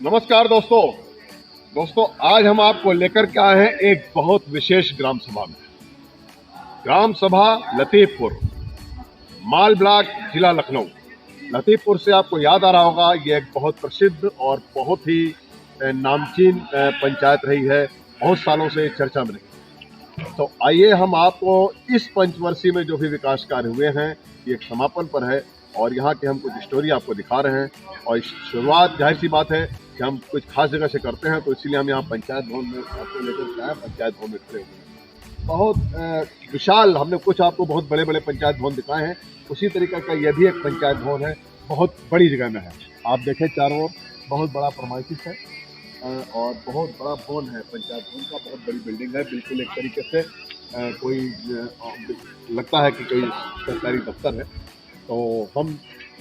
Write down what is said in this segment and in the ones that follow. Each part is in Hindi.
नमस्कार दोस्तों आज हम आपको लेकर के आए हैं एक बहुत विशेष ग्राम सभा में। ग्राम सभा लतीफपुर, माल ब्लॉक, जिला लखनऊ। लतीफपुर से आपको याद आ रहा होगा, ये एक बहुत प्रसिद्ध और बहुत ही नामचीन पंचायत रही है, बहुत सालों से चर्चा में रही। तो आइए हम आपको इस पंचवर्षीय में जो भी विकास कार्य हुए हैं, ये एक समापन पर है और यहाँ की हम कुछ स्टोरी आपको दिखा रहे हैं। और शुरुआत जाहिर सी बात है कि हम कुछ खास जगह से करते हैं, तो इसीलिए हम यहाँ पंचायत भवन में आपको लेकर के आए। पंचायत भवन में खड़े हुए हैं, बहुत विशाल। हमने कुछ आपको बहुत बड़े बड़े पंचायत भवन दिखाए हैं, उसी तरीके का यह भी एक पंचायत भवन है, बहुत बड़ी जगह में है। आप देखें चारों ओर बहुत बड़ा प्रमाणित है और बहुत बड़ा भवन है पंचायत भवन का, बहुत बड़ी बिल्डिंग है। बिल्कुल एक तरीके से कोई लगता है कि कोई सरकारी दफ्तर है। तो हम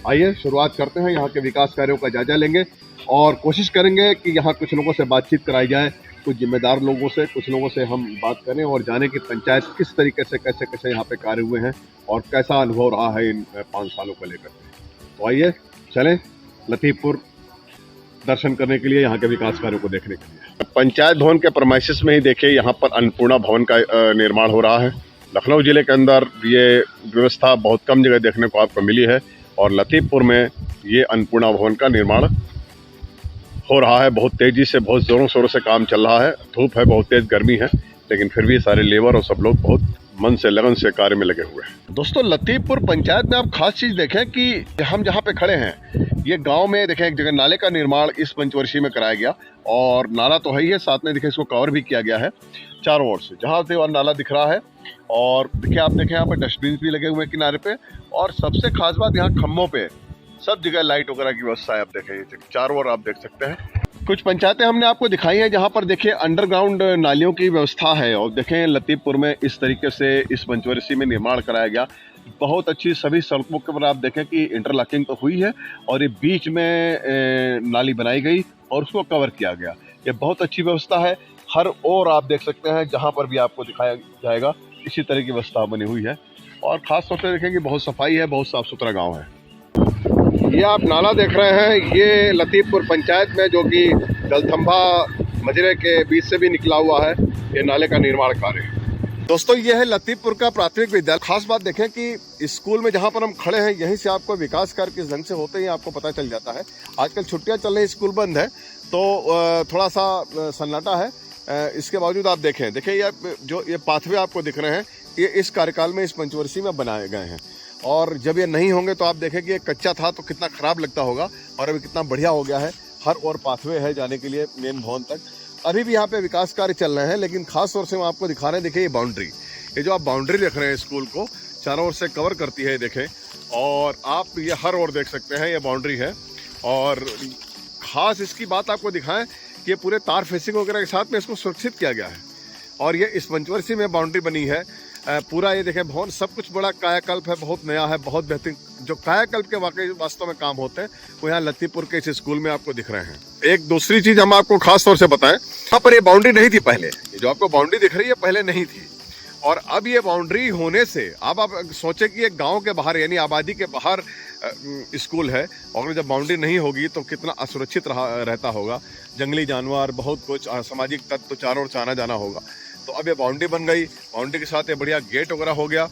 आइए शुरुआत करते हैं, यहाँ के विकास कार्यों का जायजा लेंगे और कोशिश करेंगे कि यहाँ कुछ लोगों से बातचीत कराई जाए, कुछ जिम्मेदार लोगों से, कुछ लोगों से हम बात करें और जाने कि पंचायत किस तरीके से कैसे यहाँ पे कार्य हुए हैं और कैसा अनुभव रहा है इन 5 सालों को लेकर। तो आइए चलें लतीफपुर दर्शन करने के लिए, यहाँ के विकास कार्यों को देखने के लिए। पंचायत भवन के प्रमाइसिस में ही देखिए, यहाँ पर अन्नपूर्णा भवन का निर्माण हो रहा है। लखनऊ जिले के अंदर ये व्यवस्था बहुत कम जगह देखने को आपको मिली है और लतीफपुर में ये अन्नपूर्णा भवन का निर्माण हो रहा है। बहुत तेजी से, बहुत जोरों शोरों से काम चल रहा है। धूप है, बहुत तेज गर्मी है, लेकिन फिर भी सारे लेबर और सब लोग बहुत मन से, लगन से कार्य में लगे हुए हैं। दोस्तों लतीफपुर पंचायत में आप खास चीज देखें कि हम जहाँ पे खड़े हैं, ये गांव में देखें एक जगह नाले का निर्माण इस पंचवर्षीय में कराया गया और नाला तो है ही है, साथ में देखिए इसको कवर भी किया गया है चारों ओर से, जहाँ से वह नाला दिख रहा है। और देखिए आप देखें यहाँ पर डस्टबिन भी लगे हुए हैं किनारे पे, और सबसे खास बात यहाँ खम्भों पे सब जगह लाइट वगैरह की व्यवस्था है। आप देखें चारों ओर आप देख सकते हैं। कुछ पंचायतें हमने आपको दिखाई हैं जहाँ पर देखिए अंडरग्राउंड नालियों की व्यवस्था है, और देखें लतीफपुर में इस तरीके से इस पंचवर्षीय में निर्माण कराया गया। बहुत अच्छी, सभी सड़कों के ऊपर आप देखें कि इंटरलॉकिंग तो हुई है और ये बीच में नाली बनाई गई और उसको कवर किया गया। ये बहुत अच्छी व्यवस्था है। हर ओर आप देख सकते हैं, जहाँ पर भी आपको दिखाया जाएगा इसी तरह की व्यवस्था बनी हुई है और ख़ास तौर से देखें कि बहुत सफाई है, बहुत साफ़ सुथरा गाँव है। ये आप नाला देख रहे हैं, ये लतीफपुर पंचायत में जो कि दलथंबा मजरे के बीच से भी निकला हुआ है, ये नाले का निर्माण कार्य। दोस्तों ये है लतीफपुर का प्राथमिक विद्यालय। खास बात देखें कि स्कूल में जहाँ पर हम खड़े हैं, यहीं से आपको विकास कार्य किस ढंग से होते हैं आपको पता चल जाता है। आजकल छुट्टियाँ चल रही, स्कूल बंद है, तो थोड़ा सा सन्नाटा है। इसके बावजूद आप देखें ये पाथवे आपको दिख रहे हैं, ये इस कार्यकाल में, इस पंचवर्षीय में बनाए गए हैं। और जब ये नहीं होंगे तो आप देखें कि ये कच्चा था तो कितना ख़राब लगता होगा, और अभी कितना बढ़िया हो गया है। हर ओर पाथवे है जाने के लिए मेन भवन तक। अभी भी यहाँ पे विकास कार्य चल रहे हैं, लेकिन खास तौर से हम आपको दिखा रहे हैं। देखिए ये बाउंड्री, ये जो आप बाउंड्री देख रहे हैं स्कूल को चारों ओर से कवर करती है, देखें। और आप ये हर ओर देख सकते हैं, ये बाउंड्री है। और ख़ास इसकी बात आपको दिखाएं कि ये पूरे तार फेसिंग वगैरह के साथ में इसको सुरक्षित किया गया है। और ये इस पंचवर्षीय में बाउंड्री बनी है पूरा। ये देखें भवन सब कुछ बड़ा कायाकल्प है, बहुत नया है, बहुत बेहतरीन। जो कायाकल्प के वास्तव में काम होते हैं वो यहाँ लतीफपुर के इस स्कूल में आपको दिख रहे हैं। एक दूसरी चीज हम आपको खास तौर से बताएं, यहाँ पर ये बाउंड्री नहीं थी पहले। ये जो आपको बाउंड्री दिख रही है पहले नहीं थी, और अब ये बाउंड्री होने से अब आप सोचे कि एक गाँव के बाहर यानी आबादी के बाहर स्कूल है, और जब बाउंड्री नहीं होगी तो कितना असुरक्षित रहता होगा। जंगली जानवर, बहुत कुछ, सामाजिक तत्व तो चारों ओर से आना जाना होगा। तो अब ये बाउंड्री बन गई, बाउंड्री के साथ ये बढ़िया गेट वगैरह हो गया,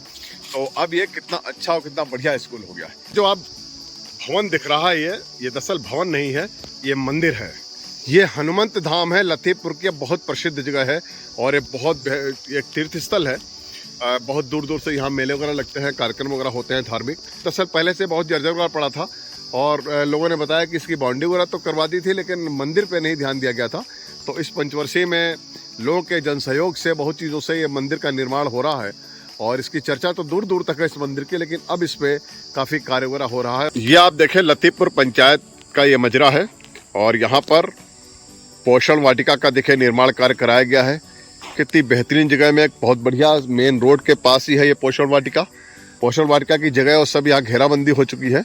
तो अब ये कितना अच्छा और कितना बढ़िया स्कूल हो गया है। जो आप भवन दिख रहा है, ये दरअसल भवन नहीं है, ये मंदिर है। ये हनुमंत धाम है, लतीफपुर की बहुत प्रसिद्ध जगह है और ये बहुत एक तीर्थ स्थल है। बहुत दूर दूर से यहाँ मेले वगैरह लगते हैं, कार्यक्रम वगैरह होते हैं धार्मिक। दरअसल पहले से बहुत जर्जर वगैरह पड़ा था और लोगों ने बताया कि इसकी बाउंड्री वगैरह तो करवा दी थी, लेकिन मंदिर पे नहीं ध्यान दिया गया था। तो इस पंचवर्षीय में लोगों के जनसहयोग से, बहुत चीज़ों से ये मंदिर का निर्माण हो रहा है और इसकी चर्चा तो दूर दूर तक है इस मंदिर की, लेकिन अब इस पे काफ़ी कार्य वगैरह हो रहा है। ये आप देखें लतीफपुर पंचायत का ये मजरा है और यहाँ पर पोषण वाटिका का देखें निर्माण कार्य कराया गया है। कितनी बेहतरीन जगह में, एक बहुत बढ़िया मेन रोड के पास ही है ये पोषण वाटिका। पोषण वाटिका की जगह और सब यहाँ घेराबंदी हो चुकी है,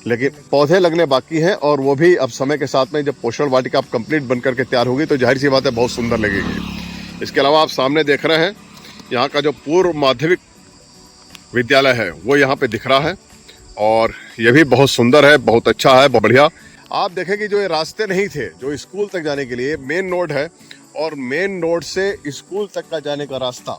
लेकिन पौधे लगने बाकी हैं और वो भी अब समय के साथ में जब पोषण वाटिका कंप्लीट बन करके तैयार होगी तो जाहिर सी बात है बहुत सुंदर लगेगी। इसके अलावा आप सामने देख रहे हैं यहाँ का जो पूर्व माध्यमिक विद्यालय है वो यहाँ पे दिख रहा है और ये भी बहुत सुंदर है, बहुत अच्छा है, बहुत बढ़िया। आप देखें कि जो ये रास्ते नहीं थे जो स्कूल तक जाने के लिए, मेन रोड है और मेन रोड से स्कूल तक का जाने का रास्ता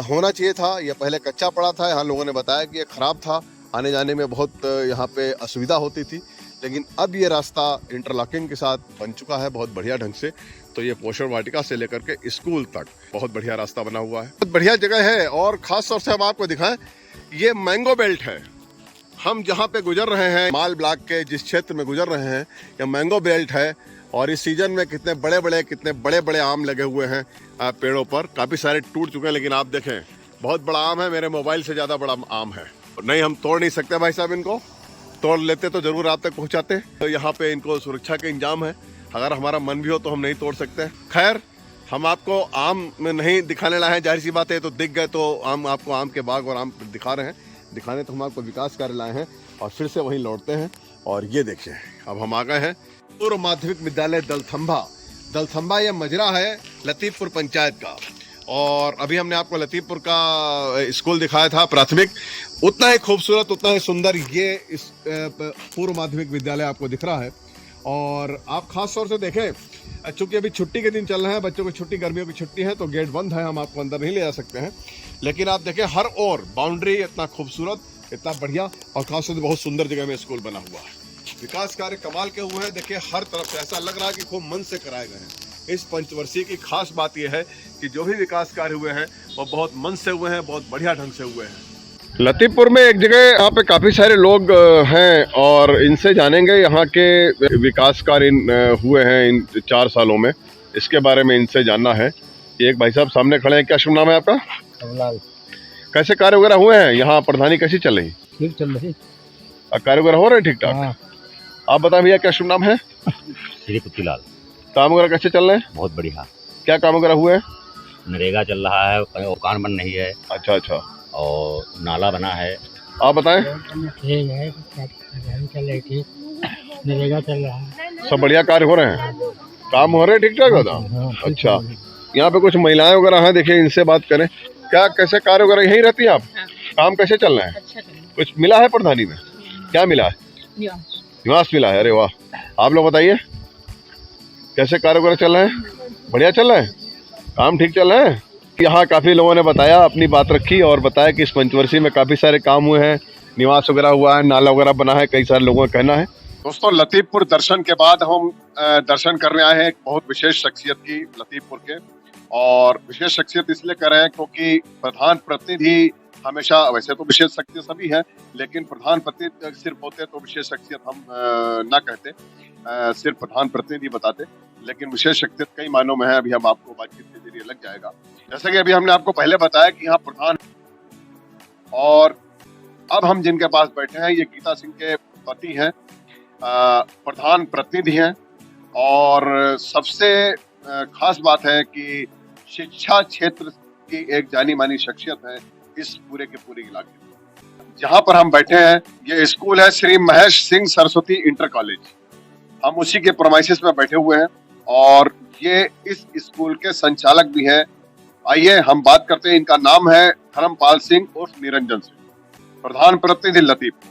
होना चाहिए था। यह पहले कच्चा पड़ा था, यहाँ लोगों ने बताया कि ये ख़राब था, आने जाने में बहुत यहाँ पे असुविधा होती थी। लेकिन अब ये रास्ता इंटरलॉकिंग के साथ बन चुका है बहुत बढ़िया ढंग से। तो ये पोषण वाटिका से लेकर के स्कूल तक बहुत बढ़िया रास्ता बना हुआ है, बहुत बढ़िया जगह है। और ख़ास तौर से हम आपको दिखाएं, ये मैंगो बेल्ट है। हम जहाँ पे गुजर रहे हैं, माल ब्लॉक के जिस क्षेत्र में गुजर रहे हैं, यह मैंगो बेल्ट है। और इस सीजन में कितने बड़े बड़े आम लगे हुए हैं पेड़ों पर। काफ़ी सारे टूट चुके हैं, लेकिन आप देखें बहुत बड़ा आम है, मेरे मोबाइल से ज़्यादा बड़ा आम है। नहीं, हम तोड़ नहीं सकते भाई साहब, इनको तोड़ लेते तो ज़रूर आप तक पहुँचाते। तो यहाँ पे इनको सुरक्षा के इंतजाम है, अगर हमारा मन भी हो तो हम नहीं तोड़ सकते। खैर, हम आपको आम में नहीं दिखाने लाए हैं, जाहिर सी बात है, तो दिख गए तो हम आपको आम के बाग और आम दिखा रहे हैं। दिखाने तो हम आपको विकास कार्य लाए हैं और फिर से वहीं लौटते हैं। और ये देखिए, अब हम आ गए हैं पूर्व माध्यमिक विद्यालय दलथंबा। ये मजरा है लतीफपुर पंचायत का। और अभी हमने आपको लतीफपुर का स्कूल दिखाया था प्राथमिक, उतना ही खूबसूरत, उतना ही सुंदर ये इस पूर्व माध्यमिक विद्यालय आपको दिख रहा है। और आप खास तौर से देखें, चूंकि अभी छुट्टी के दिन चल रहे हैं, बच्चों की छुट्टी, गर्मियों की छुट्टी है, तो गेट बंद है, हम आपको अंदर नहीं ले जा सकते हैं। लेकिन आप देखें, हर ओर बाउंड्री इतना खूबसूरत, इतना बढ़िया, और खास तौर से बहुत सुंदर जगह में स्कूल बना हुआ है। विकास कार्य कमाल के हुए हैं। देखिए, हर तरफ से ऐसा लग रहा है कि खूब मन से कराए गए हैं। इस पंचवर्षीय की खास बात यह है कि जो भी विकास कार्य हुए हैं वो बहुत मन से हुए हैं, बहुत बढ़िया ढंग से हुए हैं। लतीफपुर में एक जगह यहाँ पे काफ़ी सारे लोग हैं और इनसे जानेंगे यहाँ के विकास कार्य हुए हैं इन 4 सालों में, इसके बारे में इनसे जानना है। एक भाई साहब सामने खड़े हैं, क्या शुभ नाम है आपका? कैसे कार्य वगैरह हुए हैं यहाँ? प्रधानी कैसी चल रही? ठीक चल रही, कार्य वगैरह हो रहे हैं ठीक ठाक? आप बताएं भैया, क्या शुभ नाम है? श्री पुतीलाल। काम वगैरह कैसे चल रहे हैं? बहुत बढ़िया। क्या काम वगैरह हुए हैं? नरेगा चल रहा है, मकान बन रही है। अच्छा अच्छा। और नाला बना है। आप बताएं। ठीक है, चल रही, ठीक, नरेगा चल रहा है, सब बढ़िया कार्य हो रहे हैं, काम हो रहे हैं ठीक ठाक होता? अच्छा, यहाँ पे कुछ महिलाएं वगैरह हैं, देखिए इनसे बात करें। क्या कैसे कार्य वगैरह यहीं रहती है आप? काम कैसे चल रहे हैं? कुछ मिला है प्रधानी में? क्या मिला है? निवास मिला है। अरे वाह। आप लोग बताइए, कैसे कार्य वगैरह चल रहे हैं? बढ़िया चल रहे हैं, काम ठीक चल रहे हैं? यहाँ काफ़ी लोगों ने बताया, अपनी बात रखी और बताया कि इस पंचवर्षीय में काफ़ी सारे काम हुए हैं, निवास वगैरह हुआ है, नाला वगैरह बना है, कई सारे लोगों का कहना है। दोस्तों, लतीफपुर दर्शन के बाद हम दर्शन करने आए हैं एक बहुत विशेष शख्सियत की लतीफपुर के। और विशेष शख्सियत इसलिए कर रहे हैं क्योंकि प्रधान प्रतिनिधि हमेशा, वैसे तो विशेष शख्सियत सभी है, लेकिन प्रधान प्रतिनिधि सिर्फ होते तो विशेष शख्सियत हम ना कहते, सिर्फ प्रधान प्रतिनिधि बताते। लेकिन विशेष शख्सियत कई मायनों में है, अभी हम आपको बातचीत के जरिए लग जाएगा। जैसा कि अभी हमने आपको पहले बताया कि यहाँ प्रधान, और अब हम जिनके पास बैठे हैं ये गीता सिंह के पति हैं, प्रधान प्रतिनिधि हैं। और सबसे खास बात है कि शिक्षा क्षेत्र की एक जानी मानी शख्सियत है इस पूरे के पूरे इलाके में। जहाँ पर हम बैठे हैं ये स्कूल है श्री महेश सिंह सरस्वती इंटर कॉलेज। हम उसी के प्रोमाइसिस में बैठे हुए हैं और ये इस स्कूल के संचालक भी हैं। आइए हम बात करते हैं। इनका नाम है धर्मपाल सिंह उर्फ निरंजन सिंह, प्रधान प्रतिनिधि लतीफपुर।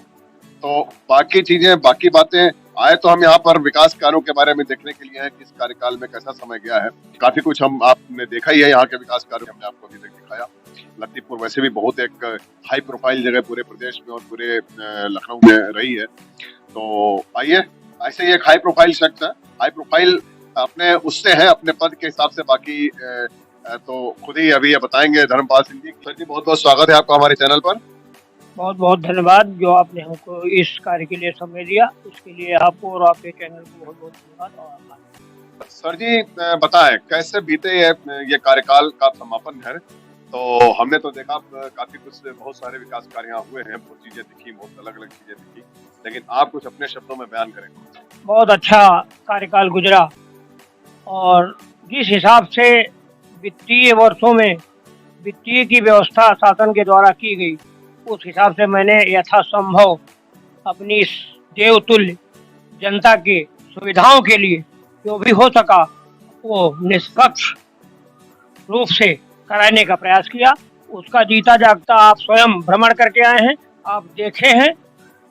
तो बाकी चीजें, बाकी बातें, आए तो हम यहाँ पर विकास कार्यों के बारे में देखने के लिए हैं, किस कार्यकाल में कैसा समय गया है। काफी कुछ हम आपने देखा ही है, यहाँ के विकास कार्य हमने आपको अभी तक दिखाया। लतीफपुर वैसे भी बहुत एक हाई प्रोफाइल जगह पूरे प्रदेश में और पूरे लखनऊ में रही है। तो आइए, ऐसे ही एक हाई प्रोफाइल शख्स है, हाई प्रोफाइल अपने उससे है, अपने पद के हिसाब से। बाकी तो खुद ही अभी ये बताएंगे धर्मपाल सिंह जी। सर जी, बहुत बहुत स्वागत है आपका हमारे चैनल पर। बहुत बहुत धन्यवाद जो आपने हमको इस कार्य के लिए समय दिया, इसके लिए आपको और आपके चैनल को बहुत बहुत धन्यवाद और आभार। सर जी, बताएं कैसे बीते ये कार्यकाल का समापन है। तो हमने तो देखा काफी कुछ, बहुत सारे विकास कार्य यहाँ हुए हैं, बहुत चीजें दिखी, बहुत अलग अलग चीजें दिखी, लेकिन आप कुछ अपने शब्दों में बयान करें। बहुत अच्छा कार्यकाल गुजरा और जिस हिसाब से वित्तीय वर्षों में वित्तीय की व्यवस्था शासन के द्वारा की गई, उस हिसाब से मैंने यथासंभव अपनी इस देवतुल्य जनता के सुविधाओं के लिए जो भी हो सका वो निष्पक्ष रूप से कराने का प्रयास किया। उसका जीता जागता आप स्वयं भ्रमण करके आए हैं, आप देखे हैं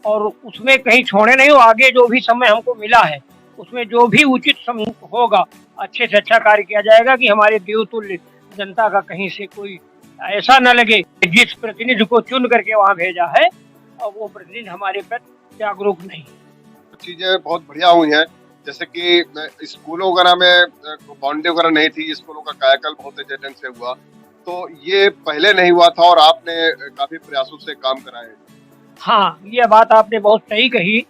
और उसमें कहीं छोड़े नहीं हो। आगे जो भी समय हमको मिला है उसमें जो भी उचित समय होगा अच्छे से अच्छा कार्य किया जाएगा कि हमारे देवतुल्य जनता का कहीं से कोई ऐसा न लगे कि जिस प्रतिनिधि को चुन करके वहाँ भेजा है और वो प्रतिनिधि हमारे प्रति जागरूक नहीं। चीजें बहुत बढ़िया हुई हैं, जैसे कि स्कूलों वगैरह में बाउंड्री वगैरह नहीं थी, स्कूलों का कायाकल्प बहुत अच्छे ढंग से हुआ, तो ये पहले नहीं हुआ था और आपने काफी प्रयासों से काम कराए। हाँ, ये बात आपने बहुत सही कही।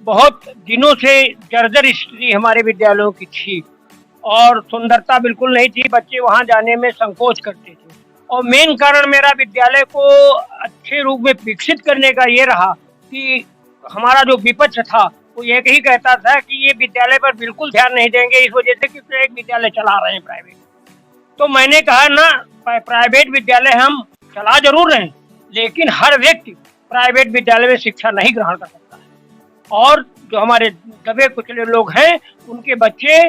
बहुत दिनों से जर्जर स्थिति हमारे विद्यालयों की थी और सुंदरता बिल्कुल नहीं थी, बच्चे वहाँ जाने में संकोच करते थे। और मेन कारण मेरा विद्यालय को अच्छे रूप में विकसित करने का ये रहा कि हमारा जो विपक्ष था वो ये ही कहता था कि ये विद्यालय पर बिल्कुल ध्यान नहीं देंगे, इस वजह से कि एक विद्यालय चला रहे हैं प्राइवेट। तो मैंने कहा ना, प्राइवेट विद्यालय हम चला जरूर रहे हैं, लेकिन हर व्यक्ति प्राइवेट विद्यालय में शिक्षा नहीं ग्रहण कर सकता है। और जो हमारे दबे कुचले लोग हैं उनके बच्चे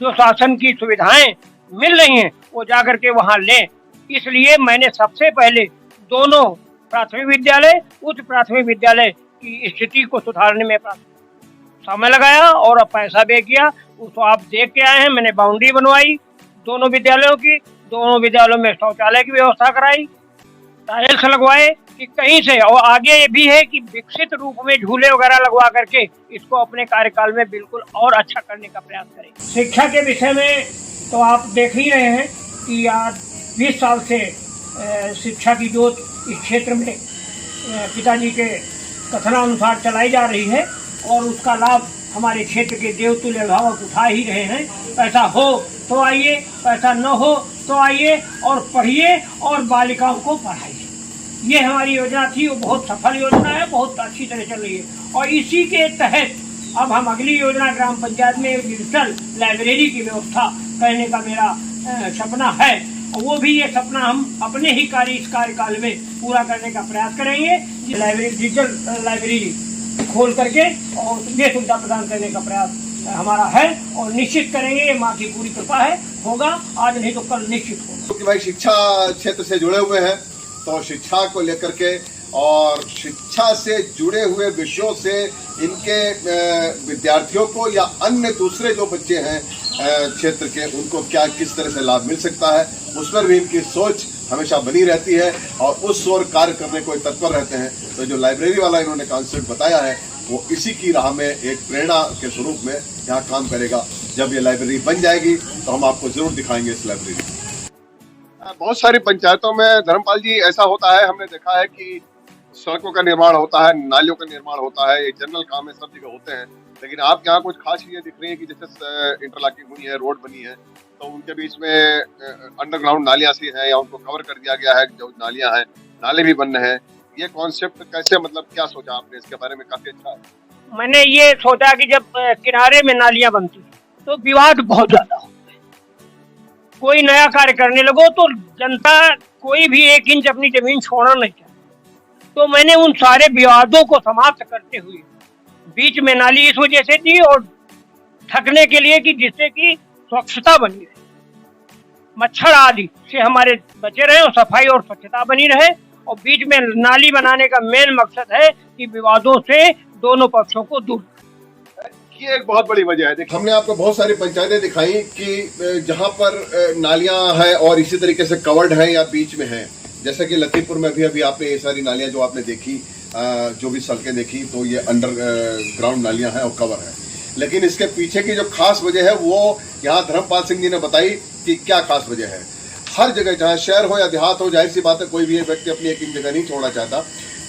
जो शासन की सुविधाएं मिल रही हैं वो जाकर के वहाँ लें। इसलिए मैंने सबसे पहले दोनों प्राथमिक विद्यालय, उच्च प्राथमिक विद्यालय की स्थिति को सुधारने में समय लगाया और अब पैसा व्यय किया। उसको आप देख के आए हैं, मैंने बाउंड्री बनवाई दोनों विद्यालयों की, दोनों विद्यालयों में शौचालय की व्यवस्था कराई, टाइल्स लगवाए कि कहीं से, और आगे ये भी है कि विकसित रूप में झूले वगैरह लगवा करके इसको अपने कार्यकाल में बिल्कुल और अच्छा करने का प्रयास करें। शिक्षा के विषय में तो आप देख ही रहे हैं कि आज 20 साल से शिक्षा की जोत इस क्षेत्र में पिताजी के कथनानुसार चलाई जा रही है और उसका लाभ हमारे क्षेत्र के देवतुल्य अभिभावक उठा ही रहे हैं। पैसा हो तो आइए, पैसा न हो तो आइए और पढ़िए और बालिकाओं को पढ़ाइए। ये हमारी योजना थी, वो बहुत सफल योजना है, बहुत अच्छी तरह चल रही है। और इसी के तहत अब हम अगली योजना ग्राम पंचायत में डिजिटल लाइब्रेरी की व्यवस्था करने का मेरा सपना है और वो भी ये सपना हम अपने ही इस कार्यकाल में पूरा करने का प्रयास करेंगे। लाइब्रेरी, डिजिटल लाइब्रेरी खोल करके और ये सुविधा प्रदान करने का प्रयास हमारा है और निश्चित करेंगे। ये माँ की पूरी कृपा है, होगा आज नहीं तो कल निश्चित होगा। क्योंकि भाई शिक्षा क्षेत्र से जुड़े हुए हैं तो शिक्षा को लेकर के और शिक्षा से जुड़े हुए विषयों से इनके विद्यार्थियों को या अन्य दूसरे जो बच्चे हैं क्षेत्र के उनको क्या किस तरह से लाभ मिल सकता है, उस पर भी इनकी सोच हमेशा बनी रहती है और उस ओर कार्य करने को तत्पर रहते हैं। तो जो लाइब्रेरी वाला इन्होंने कॉन्सेप्ट बताया है वो इसी की राह में एक प्रेरणा के स्वरूप में यहाँ काम करेगा। जब ये लाइब्रेरी बन जाएगी तो हम आपको जरूर दिखाएंगे इस लाइब्रेरी। बहुत सारी पंचायतों में धर्मपाल जी ऐसा होता है, हमने देखा है कि सड़कों का निर्माण होता है, नालियों का निर्माण होता है, ये जनरल काम है, सब जगह होते हैं, लेकिन आपके यहाँ कुछ खास चीजें दिख रही है कि जैसे इंटरलॉकिंग हुई है, रोड बनी है, तो उनके बीच में अंडरग्राउंड नालियां सी हैं या उनको कवर कर दिया गया है, जो नालियां हैं, नाले भी बन रहे हैं। ये कॉन्सेप्ट कैसे, मतलब क्या सोचा आपने इसके बारे में? काफी अच्छा है। मैंने ये सोचा कि जब किनारे में नालियां बनती तो विवाद बहुत ज्यादा होता है। कोई नया कार्य करने लगो तो जनता कोई भी 1 इंच अपनी जमीन छोड़ना नहीं चाहती। तो मैंने उन सारे विवादों को समाप्त करते हुए बीच में नाली इस वजह से दी और ढकने के लिए कि जिससे कि स्वच्छता बनी रहे, मच्छर आदि से हमारे बचे रहे और सफाई और स्वच्छता बनी रहे। और बीच में नाली बनाने का मेन मकसद है कि विवादों से दोनों पक्षों को दूर। ये एक बहुत बड़ी वजह है। हमने आपको बहुत सारी पंचायतें दिखाई कि जहां पर नालियां हैं और इसी तरीके से कवर्ड है या बीच में है, जैसे कि लतीफपुर में भी अभी आपने ये सारी नालियां जो आपने देखी, जो भी सड़कें देखी, तो ये अंडर ग्राउंड नालियां हैं और कवर है। लेकिन इसके पीछे की जो खास वजह है वो यहाँ धर्मपाल सिंह जी ने बताई कि क्या खास वजह है। हर जगह चाहे शहर हो या देहात हो, जाहिर सी बात है कोई भी व्यक्ति अपनी एक जगह नहीं छोड़ना चाहता।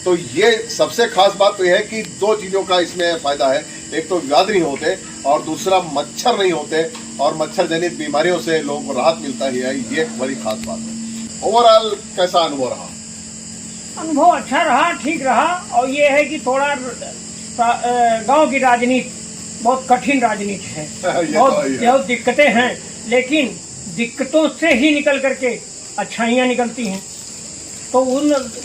तो ये सबसे खास बात तो यह है कि 2 चीज़ों का इसमें फ़ायदा है, एक तो विवाद नहीं होते और दूसरा मच्छर नहीं होते और मच्छर जनित बीमारियों से लोगों को राहत मिलता ही है। ये एक बड़ी खास बात है। ओवरऑल कैसा अनुभव रहा? अनुभव अच्छा रहा, ठीक रहा। और ये है कि थोड़ा गांव की राजनीति बहुत कठिन राजनीति है, बहुत दिक्कतें हैं, लेकिन दिक्कतों से ही निकल करके अच्छाइयाँ निकलती हैं। तो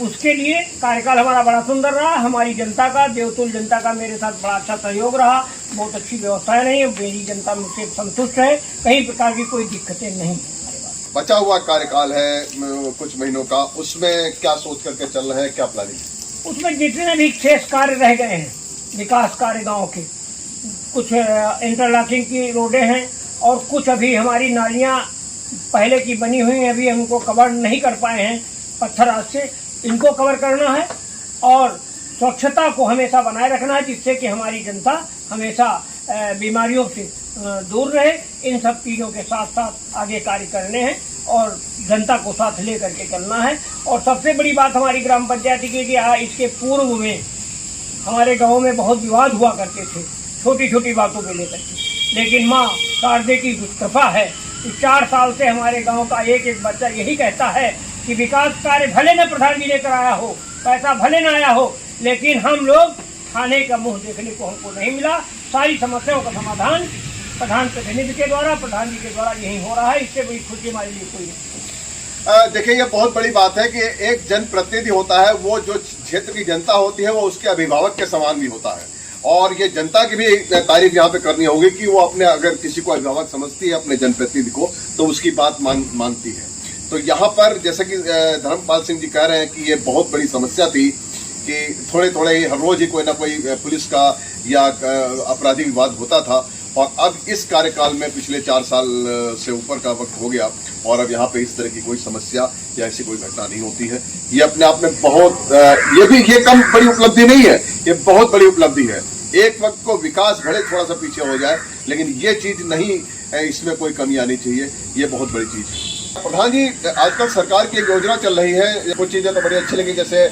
उसके लिए कार्यकाल हमारा बड़ा सुंदर रहा। हमारी जनता का, देवतुल्य जनता का मेरे साथ बड़ा अच्छा सहयोग रहा। बहुत अच्छी व्यवस्थाएं रही, मेरी जनता मुझसे संतुष्ट है, कहीं प्रकार की कोई दिक्कतें नहीं। बचा हुआ कार्यकाल है कुछ महीनों का, उसमें क्या सोच करके चल रहे हैं, क्या प्लानिंग? उसमें जितने भी शेष कार्य रह गए हैं विकास कार्य गांव के, कुछ इंटरलॉकिंग की रोडें हैं और कुछ अभी हमारी नालियां पहले की बनी हुई हैं, अभी हमको कवर नहीं कर पाए हैं पत्थर आज से, इनको कवर करना है और स्वच्छता को हमेशा बनाए रखना है जिससे कि हमारी जनता हमेशा बीमारियों से दूर रहे। इन सब चीज़ों के साथ साथ आगे कार्य करने हैं और जनता को साथ ले करके चलना है। और सबसे बड़ी बात हमारी ग्राम पंचायत की कि इसके पूर्व में हमारे गांव में बहुत विवाद हुआ करते थे छोटी छोटी बातों को लेकर के, लेकिन माँ शारदे की कृपा है कि 4 साल से हमारे गांव का एक एक बच्चा यही कहता है कि विकास कार्य भले न प्रधान जी लेकर आया हो, पैसा भले न आया हो, लेकिन हम लोग खाने का मुंह देखने को हमको नहीं मिला। सारी समस्याओं का समाधान प्रधान प्रतिनिधि के द्वारा, प्रधान जी के द्वारा यही हो रहा है। इससे बड़ी खुशी हमारे लिए कोई नहीं। देखिए, ये बहुत बड़ी बात है कि एक जनप्रतिनिधि होता है, वो जो क्षेत्र की जनता होती है वो उसके अभिभावक के समान भी होता है। और ये जनता की भी तारीफ यहाँ पे करनी होगी कि वो अपने अगर किसी को अभिभावक समझती है अपने जनप्रतिनिधि को तो उसकी बात मानती है। तो यहाँ पर जैसे कि धर्मपाल सिंह जी कह रहे हैं कि ये बहुत बड़ी समस्या थी कि थोड़े थोड़े हर रोज ही कोई ना कोई पुलिस का या आपराधिक विवाद होता था, और अब इस कार्यकाल में पिछले 4 साल से ऊपर का वक्त हो गया और अब यहाँ पे इस तरह की कोई समस्या या ऐसी कोई घटना नहीं होती है। ये अपने आप में बहुत ये कम बड़ी उपलब्धि नहीं है, ये बहुत बड़ी उपलब्धि है। एक वक्त को विकास भले थोड़ा सा पीछे हो जाए, लेकिन ये चीज नहीं, इसमें कोई कमी आनी चाहिए, ये बहुत बड़ी चीज है। प्रधान जी, आजकल सरकार की एक योजना चल रही है, कुछ चीजें तो बड़ी अच्छी लगी, जैसे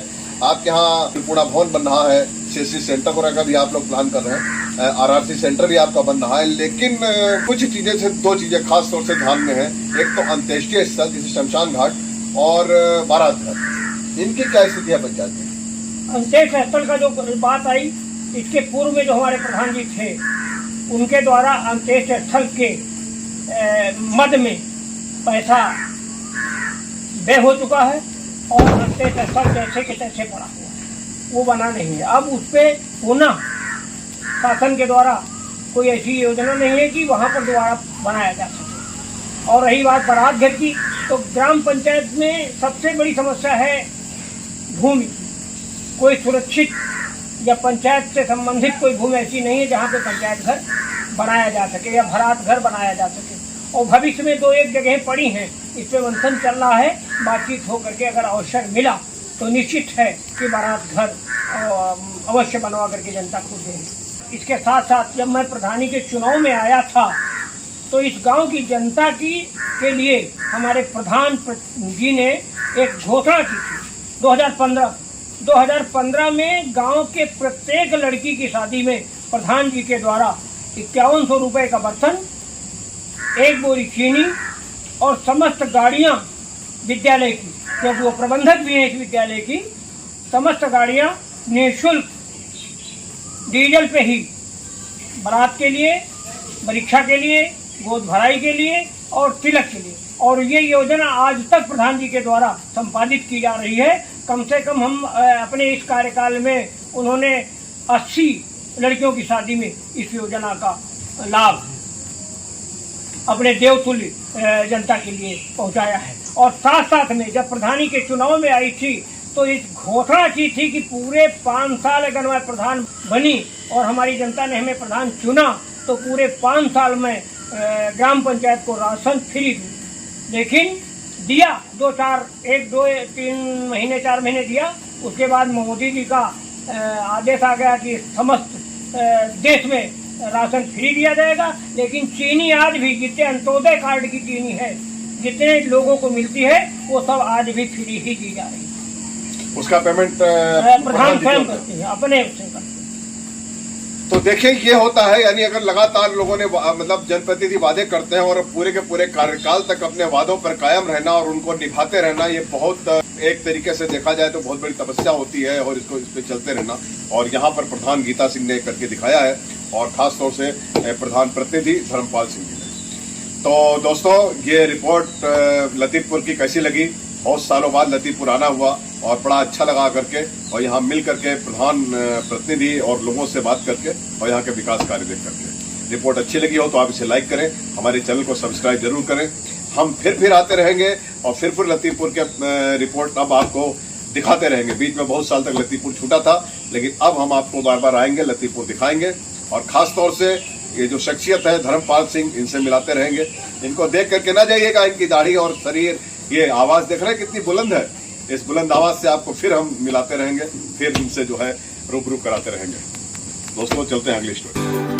आपके यहाँ त्रिपुरा भवन बन रहा है, सीएससी सेंटर वगैरह का भी आप लोग प्लान कर रहे हैं, आरआरसी सेंटर भी आपका बन रहा है, लेकिन कुछ चीजें से 2 चीजें खास तौर से ध्यान में है। एक तो अंत्येष्टि स्थल जैसे शमशान घाट और बारात घर, इनकी क्या स्थिति है पंचायत में? अंत्येष्टि स्थल का जो बात आई, इसके पूर्व में जो हमारे प्रधान जी थे उनके द्वारा अंत्येष्टि स्थल के मद में पैसा व्यय हो चुका है और अंत्येष्टि स्थल जैसे के तैसे पड़ा हुआ है, वो बना नहीं है। अब उस पर पुनः शासन के द्वारा कोई ऐसी योजना नहीं है कि वहाँ पर दोबारा बनाया जा सके। और रही बात बारात घर की, तो ग्राम पंचायत में सबसे बड़ी समस्या है भूमि। कोई सुरक्षित या पंचायत से संबंधित कोई भूमि ऐसी नहीं है जहाँ पे पंचायत घर बनाया जा सके या बारात घर बनाया जा सके। और भविष्य में 2-1 जगहें पड़ी हैं, इस पर मंथन चल रहा है, बातचीत हो करके अगर अवसर मिला तो निश्चित है कि बारात घर अवश्य बनवा करके जनता को देंगे। इसके साथ साथ जब मैं प्रधानी के चुनाव में आया था तो इस गांव की जनता के लिए हमारे प्रधान जी ने एक घोषणा की थी 2015 में गांव के प्रत्येक लड़की की शादी में प्रधान जी के द्वारा 5100 रुपये का बर्तन, 1 बोरी चीनी और समस्त गाड़ियां विद्यालय की, क्योंकि वो प्रबंधक भी हैं इस विद्यालय की, समस्त गाड़ियां निःशुल्क डीजल पे ही बारात के लिए, परीक्षा के लिए, गोद भराई के लिए और तिलक के लिए। और ये योजना आज तक प्रधान जी के द्वारा संपादित की जा रही है। कम से कम हम अपने इस कार्यकाल में उन्होंने 80 लड़कियों की शादी में इस योजना का लाभ अपने देवतुल्य जनता के लिए पहुंचाया है। और साथ साथ में जब प्रधानी के चुनाव में आई थी तो इस घोषणा की थी कि पूरे 5 साल अगर मैं प्रधान बनी और हमारी जनता ने हमें प्रधान चुना तो पूरे 5 साल में ग्राम पंचायत को राशन फ्री दूँ। लेकिन दिया 1-2-3 महीने 4 महीने दिया, उसके बाद मोदी जी का आदेश आ गया कि समस्त देश में राशन फ्री दिया जाएगा। लेकिन चीनी आज भी, जितने अंत्योदय कार्ड की चीनी है, जितने लोगों को मिलती है, वो सब आज भी फ्री ही दी जा रही है। उसका पेमेंट प्रधान स्वयं करते हैं, अपने से करते हैं। तो देखिए, ये होता है, यानी अगर लगातार लोगों ने मतलब जनप्रतिनिधि वादे करते हैं और पूरे के पूरे कार्यकाल तक अपने वादों पर कायम रहना और उनको निभाते रहना, ये बहुत एक तरीके से देखा जाए तो बहुत बड़ी तपस्या होती है और इसको इस पे चलते रहना। और यहाँ पर प्रधान गीता सिंह ने करके दिखाया है और खास तौर से प्रधान प्रतिनिधि धर्मपाल सिंह जी ने। तो दोस्तों, ये रिपोर्ट लतीफपुर की कैसी लगी? बहुत सालों बाद लतीफपुर आना हुआ और बड़ा अच्छा लगा करके, और यहाँ मिल करके प्रधान प्रतिनिधि और लोगों से बात करके और यहाँ के विकास कार्य देख करके। रिपोर्ट अच्छी लगी हो तो आप इसे लाइक करें, हमारे चैनल को सब्सक्राइब जरूर करें। हम फिर आते रहेंगे और फिर लतीफपुर के रिपोर्ट अब आपको दिखाते रहेंगे। बीच में बहुत साल तक लतीपुर छूटा था, लेकिन अब हम आपको बार बार आएंगे, लतीपुर दिखाएंगे। और खास तौर से ये जो शख्सियत है धर्मपाल सिंह, इनसे मिलाते रहेंगे। इनको देख करके ना जाइएगा, इनकी दाढ़ी और शरीर, ये आवाज़ देख रहे हैं कितनी बुलंद है। इस बुलंद आवाज़ से आपको फिर हम मिलाते रहेंगे, फिर इनसे जो है रूबरू कराते रहेंगे। दोस्तों चलते हैं अगली स्टोरी।